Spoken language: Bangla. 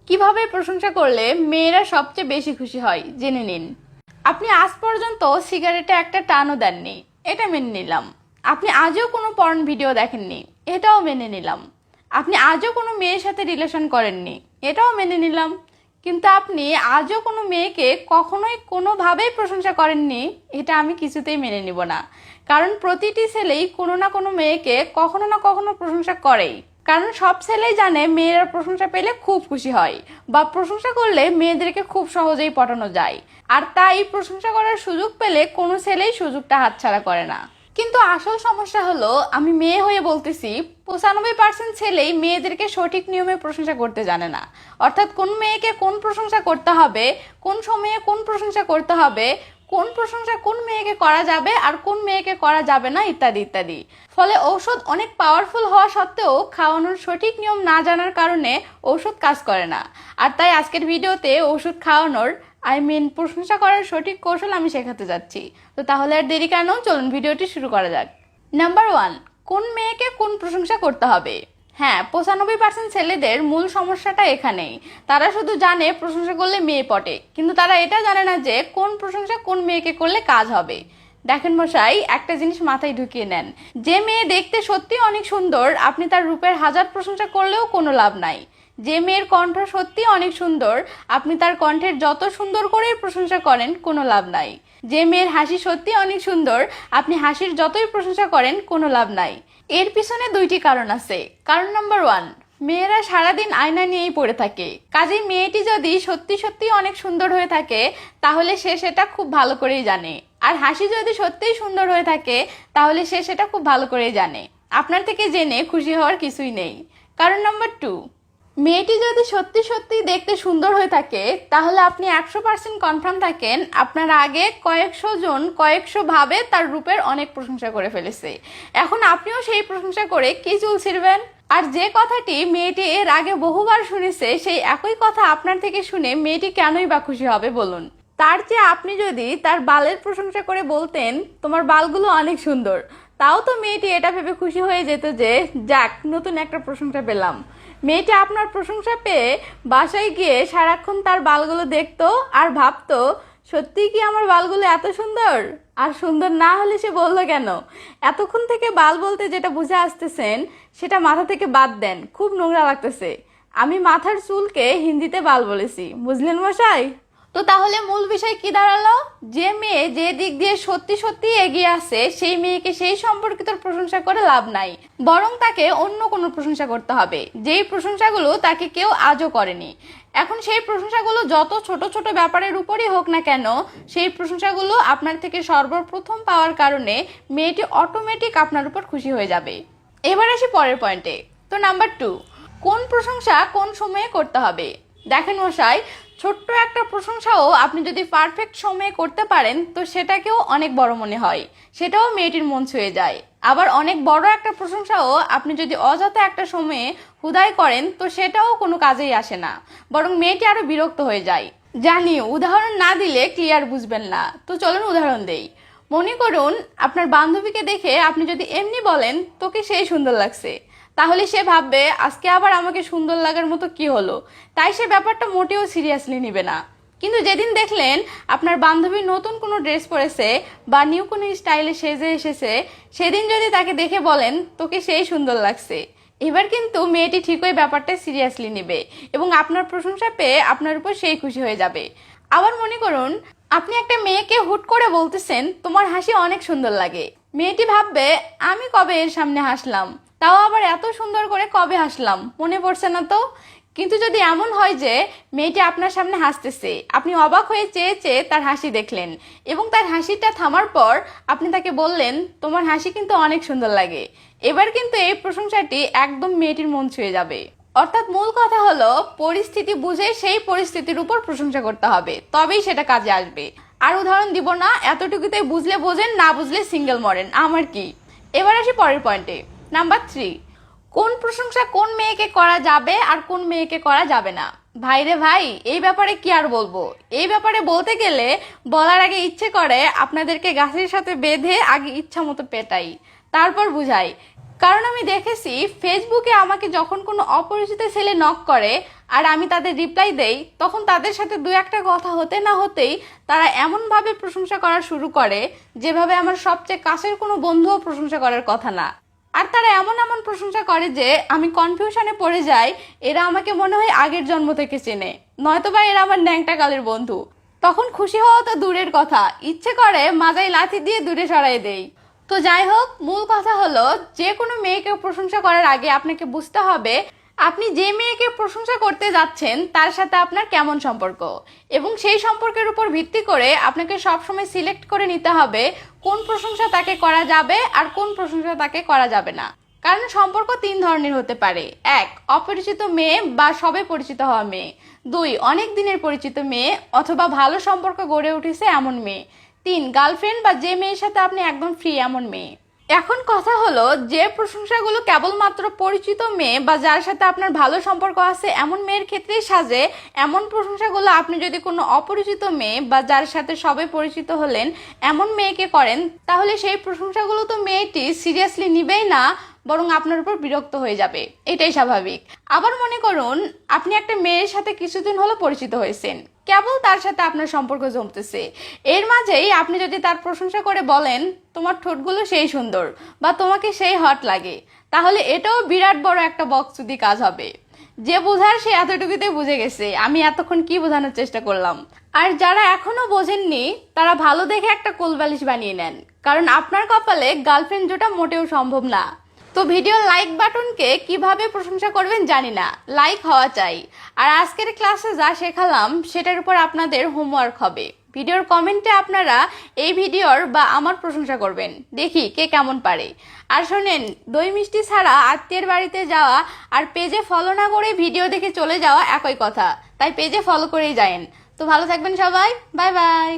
কিভাবে প্রশংসা করলে মেয়েরা সবচেয়ে বেশি খুশি হয় জেনে নিন। আপনি আজ পর্যন্ত সিগারেটে একটা টানও দেননি, এটা মেনে নিলাম। আপনি আজও কোনো পর্ন ভিডিও দেখেননি, এটাও মেনে নিলাম। আপনি আজও কোনো মেয়ের সাথে রিলেশন করেননি, এটাও মেনে নিলাম। কিন্তু আপনি আজও কোনো মেয়েকে কখনোই কোনোভাবেই প্রশংসা করেননি, এটা আমি কিছুতেই মেনে নিব না। কারণ প্রতিটি ছেলেই কোনো না কোনো মেয়েকে কখনো না কখনো প্রশংসা করেই। কারণ সব ছেলেই জানে মেয়েরা প্রশংসা পেলে খুব খুশি হয়, বা প্রশংসা করলে মেয়েদেরকে খুব সহজেই পটানো যায়। আর তাই প্রশংসা করার সুযোগ পেলে কোনো ছেলেই সুযোগটা হাতছাড়া করে না। কিন্তু আসল সমস্যা হলো, আমি মেয়ে হয়ে বলতেছি, 95% ছেলেই মেয়েদেরকে সঠিক নিয়মে প্রশংসা করতে জানে না। অর্থাৎ কোন মেয়েকে কোন প্রশংসা করতে হবে, কোন সময়ে কোন প্রশংসা করতে হবে, কোন প্রশংসা কোন মেয়েকে করা যাবে আর কোন মেয়েকে করা যাবে না, ইত্যাদি ইত্যাদি। ফলে ঔষধ অনেক পাওয়ারফুল হওয়া সত্ত্বেও খাওয়ানোর সঠিক নিয়ম না জানার কারণে ঔষধ কাজ করে না। আর তাই আজকের ভিডিওতে ওষুধ খাওয়ানোর প্রশংসা করার সঠিক কৌশল আমি শেখাতে যাচ্ছি। তো তাহলে আর দেরি কেন, চলুন ভিডিওটি শুরু করা যাক। নাম্বার 1, কোন মেয়েকে কোন প্রশংসা করতে হবে। হ্যাঁ, 95% ছেলেদের মূল সমস্যাটা এখানেই। তারা শুধু জানে প্রশংসা করলে মেয়ে পটে, কিন্তু তারা এটা জানে না যে কোন প্রশংসা কোন মেয়েকে করলে কাজ হবে। দেখেন মশাই, একটা জিনিস মাথায় ঢুকিয়ে নেন, যে মেয়ে দেখতে সত্যি অনেক সুন্দর, আপনি তার রূপের 1000 প্রশংসা করলেও কোনো লাভ নাই। যে মেয়ের কণ্ঠ সত্যি অনেক সুন্দর, আপনি তার কণ্ঠের যত সুন্দর করে প্রশংসা করেন কোনো লাভ নাই। যে মেয়ের হাসি সত্যি অনেক সুন্দর, আপনি হাসির যতই প্রশংসা করেন কোনো লাভ নাই। এর পিছনে 2টি কারণ আছে। কারণ নাম্বার 1, মেয়েরা সারাদিন আয়না নিয়েই পড়ে থাকে। কাজেই মেয়েটি যদি সত্যি সত্যি অনেক সুন্দর হয়ে থাকে, তাহলে সে সেটা খুব ভালো করেই জানে। আর হাসি যদি সত্যিই সুন্দর হয়ে থাকে, তাহলে সে সেটা খুব ভালো করেই জানে। আপনার থেকে জেনে খুশি হওয়ার কিছুই নেই। কারণ নাম্বার 2, মেয়েটি যদি সত্যি সত্যি দেখতে সুন্দর হয়ে থাকে, তাহলে আপনি 100% কনফার্ম থাকেন আপনার আগে কয়েকশো জন কয়েকশো ভাবে তার রূপের অনেক প্রশংসা করে ফেলেছে। এখন আপনিও সেই প্রশংসা করে কি চুল ছিঁড়বেন? আর যে কথাটি মেয়েটি এর আগে বহুবার শুনেছে, সেই একই কথা আপনার থেকে শুনে মেয়েটি কেনই বা খুশি হবে বলুন? তার চেয়ে আপনি যদি তার বালের প্রশংসা করে বলতেন তোমার বালগুলো অনেক সুন্দর, তাও তো মেয়েটি এটা ভেবে খুশি হয়ে যেত যে যাক, নতুন একটা প্রশংসা পেলাম। মেয়েটি আপনার প্রশংসা পেয়ে বাসায় গিয়ে সারাক্ষণ তার বালগুলো দেখতো আর ভাবতো সত্যি কি আমার বালগুলো এত সুন্দর? আর সুন্দর না হলে সে বললো কেন? এতক্ষণ থেকে বাল বলতে যেটা বুঝে আসতেছেন সেটা মাথা থেকে বাদ দেন, খুব নোংরা লাগতেছে। আমি মাথার চুলকে হিন্দিতে বাল বলেছি, বুঝলেন মশাই? তো তাহলে মূল বিষয় কি দাঁড়ালো? যে মেয়ে যে দিক দিয়ে সত্যি সত্যি এগিয়ে আসে, সেই মেয়েকে সেই সম্পর্কিত প্রশংসা করে লাভ নাই, বরং তাকে অন্য কোনো প্রশংসা করতে হবে, যেই প্রশংসাগুলো তাকে কেউ আজও করেনি। এখন সেই প্রশংসাগুলো যত ছোট ছোট ব্যাপারের উপরই হোক না কেন, সেই প্রশংসাগুলো আপনার থেকে সর্বপ্রথম পাওয়ার কারণে মেয়েটি অটোমেটিক আপনার উপর খুশি হয়ে যাবে। এবার আসি পরের পয়েন্টে। তো নাম্বার 2, কোন প্রশংসা কোন সময়ে করতে হবে। দেখেন মশাই, ছোট্ট একটা প্রশংসাও আপনি যদি পারফেক্ট সময়ে করতে পারেন, তো সেটাকেও অনেক বড় মনে হয়, সেটাও মেয়েটির মন ছুঁয়ে যায়। আবার অনেক বড় একটা প্রশংসাও আপনি যদি অযথা একটা সময়ে হুদায় করেন, তো সেটাও কোনো কাজেই আসে না, বরং মেয়েটি আরো বিরক্ত হয়ে যায়। জানি উদাহরণ না দিলে ক্লিয়ার বুঝবেন না, তো চলুন উদাহরণ দেই। মনে করুন আপনার বান্ধবীকে দেখে আপনি যদি এমনি বলেন তোকে সেই সুন্দর লাগছে, তাহলে সে ভাববে আজকে আবার আমাকে সুন্দর লাগার মতো কি হলো, তাই সে ব্যাপারটা মোটেও সিরিয়াসলি নেবে না। কিন্তু যেদিন দেখলেন আপনার বান্ধবী নতুন কোনো ড্রেস পরেছে বা নিউ কোনো স্টাইলে সেজে এসেছে, সেদিন যদি তাকে দেখে বলেন তোকে সেই সুন্দর লাগছে, এবার কিন্তু মেয়েটি ঠিকই ব্যাপারটা সিরিয়াসলি নেবে এবং আপনার প্রশংসা পেয়ে আপনার উপর সেই খুশি হয়ে যাবে। আবার মনে করুন আপনি একটা মেয়েকে হুট করে বলতেছেন তোমার হাসি অনেক সুন্দর লাগে, মেয়েটি ভাববে আমি কবে এর সামনে হাসলাম, তাও আবার এত সুন্দর করে কবে হাসলাম, মনে পড়ছে না তো। কিন্তু যদি এমন হয় যে মেয়েটি আপনার সামনে হাসতেছে, আপনি অবাক হয়ে চেয়ে চেয়ে তার হাসি দেখলেন এবং তার হাসিটা থামার পর আপনি তাকে বললেন তোমার হাসি কিন্তু অনেক সুন্দর লাগে, এবার কিন্তু এই প্রশংসাটি একদম মেয়েটির মন ছুঁয়ে যাবে। অর্থাৎ মূল কথা হলো পরিস্থিতি বুঝে সেই পরিস্থিতির উপর প্রশংসা করতে হবে, তবেই সেটা কাজে আসবে। আর উদাহরণ দিব না, এতটুকুতে বুঝলে বোঝেন, না বুঝলে সিঙ্গেল মরেন, আমার কি। এবার আসি পরের পয়েন্টে। নাম্বার 3, কোন প্রশংসা কোন মেয়েকে করা যাবে আর কোন মেয়েকে করা যাবে না। ভাইরে ভাই, এই ব্যাপারে কি আর বলবো, এই ব্যাপারে বলতে গেলে বলার আগে ইচ্ছে করে আপনাদেরকে গাছের সাথে বেঁধে আগে ইচ্ছা মতো পেটাই, তারপর বুঝাই কারণ আমি দেখেছি ফেসবুকে আমাকে যখন কোনো অপরিচিত ছেলে নক করে আর আমি তাদের রিপ্লাই দেই, তখন তাদের সাথে দু একটা কথা হতে না হতেই তারা এমনভাবে প্রশংসা করা শুরু করে যেভাবে আমার সবচেয়ে কাছের কোনো বন্ধুও প্রশংসা করার কথা না। আর তারা এমন এমন প্রশংসা করে যে আমি কনফিউশনে পড়ে যাই, এরা আমাকে মনে হয় আগের জন্ম থেকে চেনে, নয়তোবা এরা আমার ন্যাংটা কালের বন্ধু। তখন খুশি হওয়া তো দূরের কথা, ইচ্ছে করে মাজায় লাথি দিয়ে দূরে সরাই দেই। তো যাই হোক, মূল কথা হলো যে কোনো মেয়েকে প্রশংসা করার আগে আপনাকে বুঝতে হবে আপনি যে মেয়েকে প্রশংসা করতে যাচ্ছেন তার সাথে আপনার কেমন সম্পর্ক, এবং সেই সম্পর্কের উপর ভিত্তি করে আপনাকে সবসময় সিলেক্ট করে নিতে হবে কোন প্রশংসা তাকে করা যাবে আর কোন প্রশংসা তাকে করা যাবে না। কারণ সম্পর্ক তিন ধরনের হতে পারে: এক, অপরিচিত মেয়ে বা সবে পরিচিত হওয়া মেয়ে; দুই, অনেক দিনের পরিচিত মেয়ে অথবা ভালো সম্পর্ক গড়ে উঠেছে এমন মেয়ে; তিন, গার্লফ্রেন্ড বা যে মেয়ের সাথে আপনি একদম ফ্রি এমন মেয়ে। এখন কথা হলো, যে প্রশংসাগুলো কেবলমাত্র পরিচিত মেয়ে বা যার সাথে আপনার ভালো সম্পর্ক আছে এমন মেয়ের ক্ষেত্রেই সাজে, এমন প্রশংসাগুলো আপনি যদি কোনো অপরিচিত মেয়ে বা যার সাথে সবে পরিচিত হলেন এমন মেয়েকে করেন, তাহলে সেই প্রশংসাগুলো তো মেয়েটি সিরিয়াসলি নিবেই না, বরং আপনার উপর বিরক্ত হয়ে যাবে। এটাই স্বাভাবিক। আবার মনে করুন আপনি একটা মেয়ের সাথে কিছুদিন হলো পরিচিত হয়েছেন, কেবল তার সাথে আপনার সম্পর্ক জমতেছে, এর মাঝেই আপনি যদি তার প্রশংসা করে বলেন তোমার ঠোঁটগুলো সেই সুন্দর বা তোমাকে সেই হট লাগে, তাহলে এটাও বিরাট বড় একটা বকচুদি কাজ হবে। যে বোঝার সে এতটুকুতে বুঝে গেছে আমি এতক্ষণ কি বোঝানোর চেষ্টা করলাম। আর যারা এখনো বোঝেননি তারা ভালো দেখে একটা কোলবালিশ বানিয়ে নেন, কারণ আপনার কপালে গার্লফ্রেন্ড জোটা মোটেও সম্ভব না। তো ভিডিওর লাইক বাটনকে কিভাবে প্রশংসা করবেন জানি না, লাইক হওয়া চাই। আর আজকের ক্লাসে যা শেখালাম সেটার উপর আপনাদের হোমওয়ার্ক হবে। ভিডিওর কমেন্টে আপনারা এই ভিডিওর বা আমার প্রশংসা করবেন, দেখি কে কেমন পারে। আর শোনেন, দই মিষ্টি ছাড়া আত্মীয়ের বাড়িতে যাওয়া আর পেজে ফলো না করে ভিডিও দেখে চলে যাওয়া একই কথা, তাই পেজে ফলো করেই যায়েন। তো ভালো থাকবেন সবাই, বাই বাই।